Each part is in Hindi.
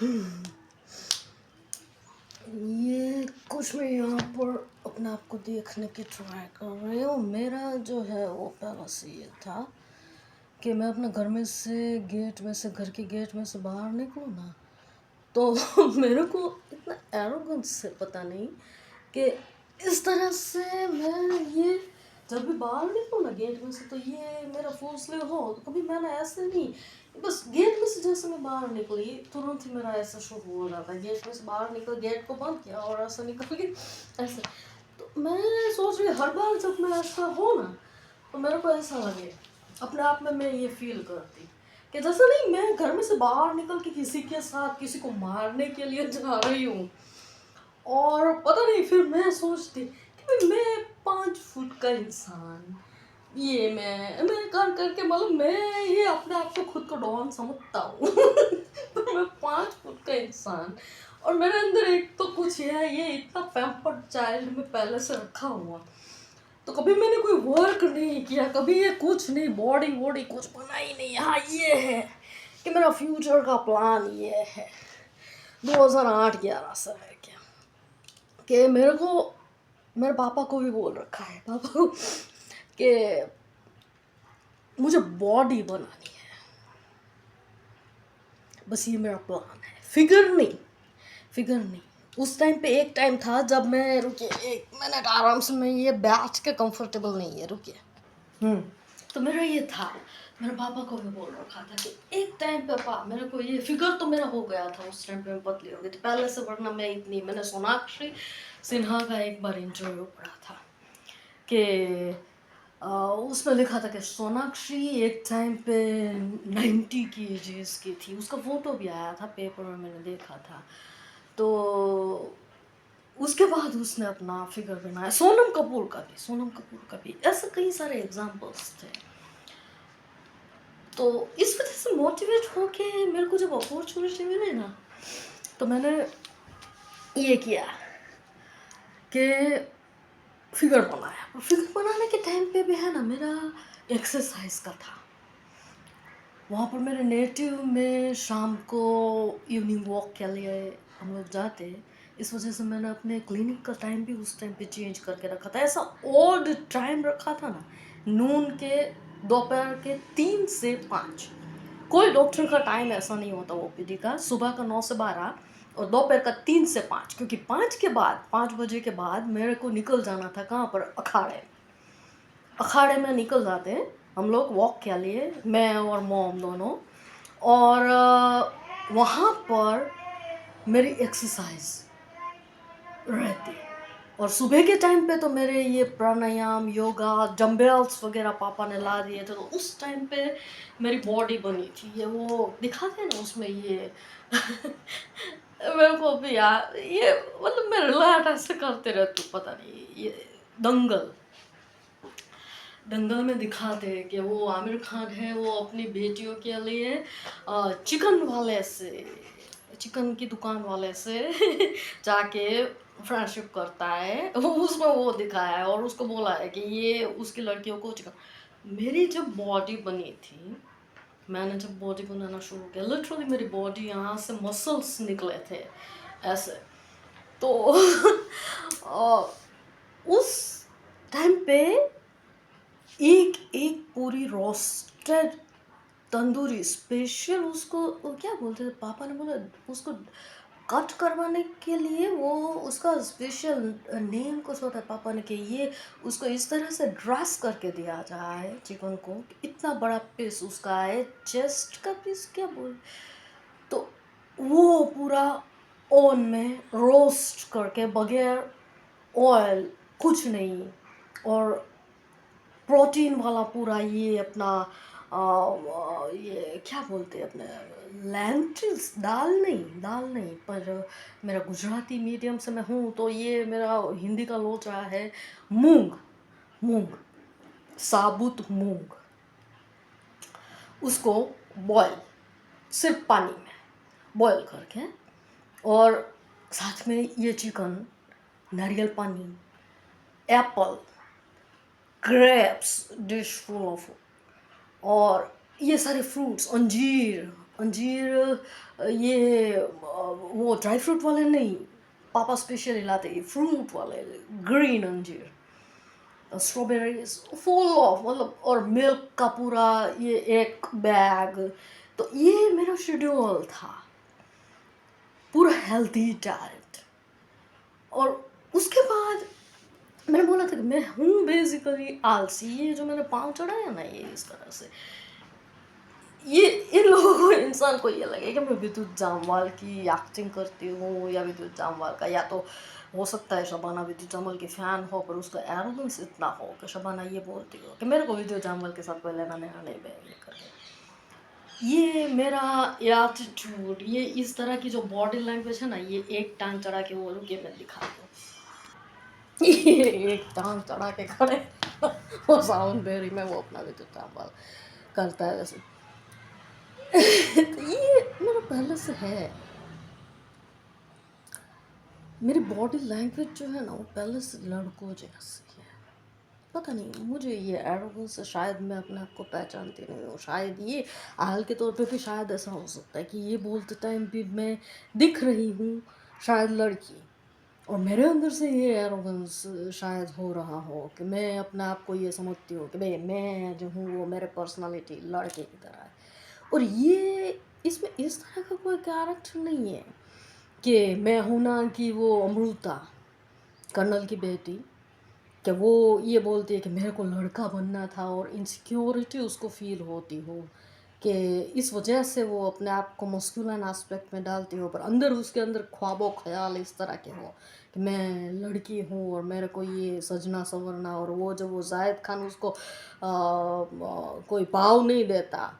ये कुछ मैं यहाँ पर अपने आप को देखने की ट्राई कर रही हूँ। मेरा जो है वो पहला से ये था कि मैं अपने घर में से घर के गेट में से बाहर निकलूँ ना, तो मेरे को इतना एरोगेंस से पता नहीं कि इस तरह से मैं ये जब भी बाहर निकलूँ ना गेट में से, तो ये मेरा फोर्सले हो। तो कभी मैंने ऐसे नहीं, बस गेट में से जैसे मैं बाहर निकली तुरंत ही मेरा ऐसा शुरू हो रहा था। गेट में से बाहर निकल, गेट को बंद किया और ऐसा निकल गई ऐसे। तो मैं सोच रही हर बार जब मैं ऐसा हो ना, तो मेरे को ऐसा लगे अपने आप में, मैं ये फील करती कि जैसे नहीं मैं घर में से बाहर निकल के किसी के साथ किसी को मारने के लिए जा रही हूँ। और पता नहीं, फिर मैं सोचती कि भाई मैं 5 फुट का इंसान, ये मैं कर करके मतलब मैं ये अपने आप को खुद को डॉन समझता हूँ। तो मैं 5 फुट का इंसान, और मेरे अंदर एक तो कुछ है, ये इतना पैम्पर्ड चाइल्ड में पहले से रखा हुआ। तो कभी मैंने कोई वर्क नहीं किया, कभी ये कुछ नहीं, बॉडी वॉडी कुछ बनाई नहीं। हाँ ये है कि मेरा फ्यूचर का प्लान ये है 2008-11 से लेके कि मेरे को, मेरे पापा को भी बोल रखा है, पापा को, कि मुझे बॉडी बनानी है। बस ये मेरा प्लान है, फिगर नहीं। उस टाइम पे एक टाइम था जब मैं, रुकिए 1 मिनट आराम से, मैं ये बैठ के कंफर्टेबल नहीं है, रुकिए। तो मेरा ये था, मेरे पापा को भी बोल रखा था कि एक टाइम पे पापा मेरे को ये फिगर, तो मेरा हो गया था उस टाइम पे, मैं पतली हो गई थी पहले से, वरना मैं इतनी, मैंने सोनाक्षी सिन्हा का एक बार इंटरव्यू पढ़ा था कि उसमें लिखा था कि सोनाक्षी एक टाइम पे 90 kgs की थी। उसका फोटो भी आया था पेपर में, मैंने देखा था। तो उसके बाद उसने अपना फिगर बनाया। सोनम कपूर का भी ऐसे कई सारे एग्जाम्पल्स थे। तो इस वजह से मोटिवेट होके मेरे को जब अपॉर्चुनिटी मिली ना, तो मैंने ये किया कि फिगर बनाया। फिगर बनाने के टाइम पे भी है ना, मेरा एक्सरसाइज का था। वहाँ पर मेरे नेटिव में शाम को इवनिंग वॉक के लिए हम लोग जाते। इस वजह से मैंने अपने क्लिनिक का टाइम भी उस टाइम पे चेंज करके रखा था। ऐसा ओल्ड टाइम रखा था ना, नून के, दोपहर के 3 से 5। कोई डॉक्टर का टाइम ऐसा नहीं होता ओपीडी का, सुबह का 9 से 12 और दोपहर का 3 से 5, क्योंकि 5 बजे के बाद मेरे को निकल जाना था कहाँ पर, अखाड़े में निकल जाते हैं हम लोग वॉक के लिए, मैं और मॉम दोनों। और वहाँ पर मेरी एक्सरसाइज रहती। और सुबह के टाइम पे तो मेरे ये प्राणायाम, योगा, डंबल्स वगैरह पापा ने ला दिए थे। तो उस टाइम पे मेरी बॉडी बनी थी। ये वो दिखाते हैं ना उसमें ये मेरे को भी यार ये, मतलब मैं रिलेट ऐसे करते रहती हूँ, पता नहीं। ये दंगल में दिखाते हैं कि वो आमिर खान है, वो अपनी बेटियों के लिए चिकन की दुकान वाले से जाके फ्रेंडशिप करता है। उसमें वो दिखाया है और उसको बोला है कि ये उसकी लड़कियों को चिकन। मेरी जब बॉडी बनी थी, मैंने जब बॉडी बनाना शुरू किया, लिटरली मेरी बॉडी यहाँ से मसल्स निकले थे ऐसे। तो उस टाइम पे एक एक पूरी रोस्टेड तंदूरी स्पेशल, उसको वो क्या बोलते थे, पापा ने बोला उसको कट करवाने के लिए, वो उसका स्पेशल नेम कुछ होता है पापा ने, कि ये उसको इस तरह से ड्रेस करके दिया जाए चिकन को, इतना बड़ा पीस उसका है, चेस्ट का पीस क्या बोल, तो वो पूरा ओवन में रोस्ट करके बगैर ऑयल, कुछ नहीं, और प्रोटीन वाला पूरा ये अपना ये क्या बोलते हैं अपने, लेंटिल्स, दाल नहीं, पर मेरा गुजराती मीडियम से मैं हूँ तो ये मेरा हिंदी का लोच रहा है। मूंग, साबुत मूंग, उसको बॉयल, सिर्फ पानी में बॉयल करके, और साथ में ये चिकन, नारियल पानी, Apple, grapes dish full of, और ये सारे फ्रूट्स, अंजीर, अंजीर ये वो ड्राई फ्रूट वाले नहीं, पापा स्पेशली लाते ये फ्रूट वाले ग्रीन अंजीर, स्ट्रॉबेरीज फुल ऑफ मतलब, और मिल्क का पूरा ये एक बैग। तो ये मेरा शेड्यूल था, पूरा हेल्थी डाइट। और उसके बाद मैंने बोला था कि मैं हूँ बेसिकली आलसी। ये जो मैंने पाँव चढ़ाया ना, ये इस तरह से, ये इन लोगों को, इंसान को ये लगे कि मैं विद्युत जामवाल की एक्टिंग करती हूँ, या विद्युत जामवाल का, या तो हो सकता है शबाना विद्युत जामवाल की फ़ैन हो, पर उसका एरोगेंस इतना हो कि शबाना ये बोलती हो कि मेरे को विद्युत जामवाल के साथ कोई लेना देना नहीं है करके। ये मेरा एटीट्यूड, ये इस तरह की जो बॉडी लैंग्वेज है ना, ये एक टांग चढ़ा के बोलूँ कि मैं दिखा दूँ। ये एक टांग चढ़ा के खड़े वो साउंड बेरी में वो अपना विद्युत जामवाल करता है वैसे। तो ये मेरा पहले से है, मेरी बॉडी लैंग्वेज जो है ना वो पहले से लड़कों जैसी है। पता नहीं मुझे ये एरोगेंस से शायद मैं अपने आप को पहचानती नहीं हूँ, शायद ये हाल के तौर पे भी शायद ऐसा हो सकता है कि ये बोलते टाइम भी मैं दिख रही हूँ शायद लड़की, और मेरे अंदर से ये एरोगेंस शायद हो रहा हो कि मैं अपने आप को ये समझती हूँ कि भाई मैं जो हूँ वो मेरे पर्सनालिटी लड़के की तरह है। और ये इसमें इस तरह का कोई कैरेक्टर नहीं है कि मैं हूँ ना कि वो अमृता कर्नल की बेटी, कि वो ये बोलती है कि मेरे को लड़का बनना था और इनसिक्योरिटी उसको फील होती हो कि इस वजह से वो अपने आप को मस्कुलिन एस्पेक्ट में डालती हो, पर अंदर उसके अंदर ख्वाबो ख्याल इस तरह के हो कि मैं लड़की हूँ और मेरे को ये सजना संवरना। और वो जब वो जायद खान उसको कोई भाव नहीं देता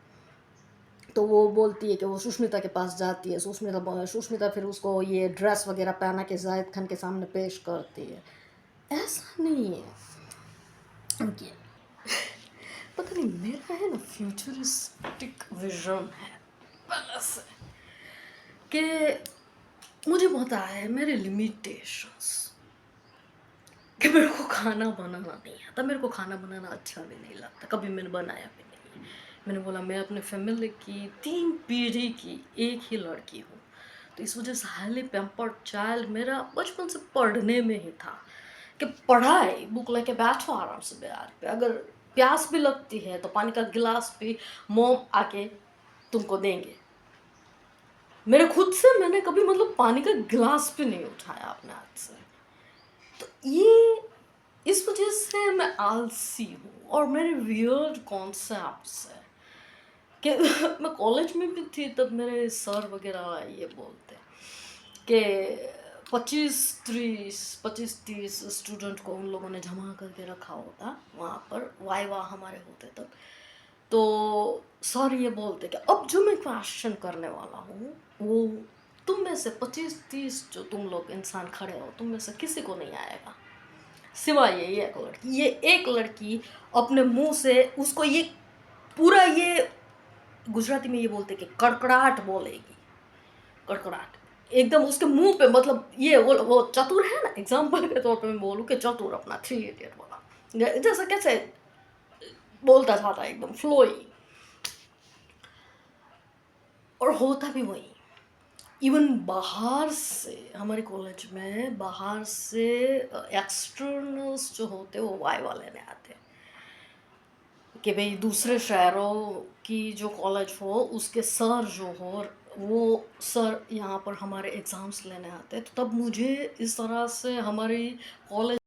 तो वो बोलती है कि वो सुष्मिता के पास जाती है, सुष्मिता फिर उसको ये ड्रेस वगैरह पहना के जाहिद खान के सामने पेश करती है। ऐसा नहीं है उनकी, पता नहीं मेरा है ना फ्यूचरिस्टिक विजन है पहले से, कि मुझे पता है मेरे लिमिटेशंस, कि मेरे को खाना बनाना नहीं आता, मेरे को खाना बनाना अच्छा भी नहीं लगता, कभी मैंने बनाया भी नहीं। मैंने बोला मैं अपने फैमिली की 3 पीढ़ी की एक ही लड़की हूँ, तो इस वजह से हाईली पैम्पर्ड चाइल्ड मेरा बचपन से पढ़ने में ही था, कि पढ़ाई बुक लेके बैठो आराम से बिहार पे, अगर प्यास भी लगती है तो पानी का गिलास भी मोम आके तुमको देंगे। मेरे खुद से मैंने कभी मतलब पानी का गिलास भी नहीं उठाया अपने हाथ से। तो ये इस वजह से मैं आलसी हूँ, और मेरे वियर्ड कॉन्सेप्ट्स है कि मैं कॉलेज में भी थी तब मेरे सर वगैरह ये बोलते कि 25-30 स्टूडेंट को उन लोगों ने जमा करके रखा होता वहाँ पर, वाइवा हमारे होते तब। तो सर ये बोलते कि अब जो मैं क्वेश्चन करने वाला हूँ वो तुम में से 25-30 जो तुम लोग इंसान खड़े हो, तुम में से किसी को नहीं आएगा सिवाय ये एक लड़की। ये एक लड़की अपने मुंह से उसको ये पूरा ये गुजराती में ये बोलते कि कड़कड़ाहट बोलेगी, कड़कड़ाहट एकदम उसके मुंह पे, मतलब ये वो चतुर है ना, एग्जाम्पल के तौर पे मैं बोलूँ कि चतुर अपना 3 इडियट वाला, जैसा कैसे बोलता था एकदम फ्लोई, और होता भी वही। इवन बाहर से हमारे कॉलेज में बाहर से एक्सटर्नल्स जो होते वो वाइवा लेने आते कि भाई दूसरे शहरों की जो कॉलेज हो उसके सर जो हो वो सर यहाँ पर हमारे एग्ज़ाम्स लेने आते, तो तब मुझे इस तरह से हमारी कॉलेज